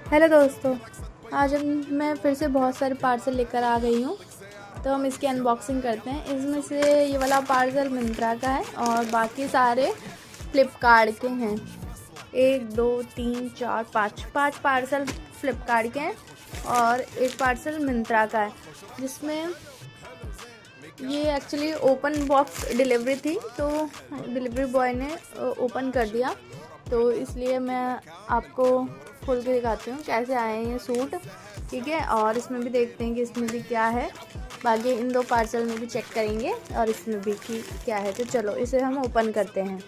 Hello दोस्तों, आज मैं फिर से बहुत सारे पार्सल लेकर आ गई हूँ। तो हम इसकी अनबॉक्सिंग करते हैं। इसमें से ये वाला पार्सल मिंत्रा का है और बाकी सारे फ्लिपकार्ट के हैं। 1 2 3 4 5 पार्सल फ्लिपकार्ट के हैं और एक पार्सल मिंत्रा का है, जिसमें ये एक्चुअली ओपन बॉक्स डिलीवरी थी। तो डिलीवरी बॉय ने ओपन कर दिया, तो इसलिए मैं आपको खोल के दिखाती हूँ कैसे आए हैं ये सूट। ठीक है, और इसमें भी देखते हैं कि इसमें भी क्या है। बाकी इन 2 पार्सल में भी चेक करेंगे और इसमें भी कि क्या है। तो चलो इसे हम ओपन करते हैं।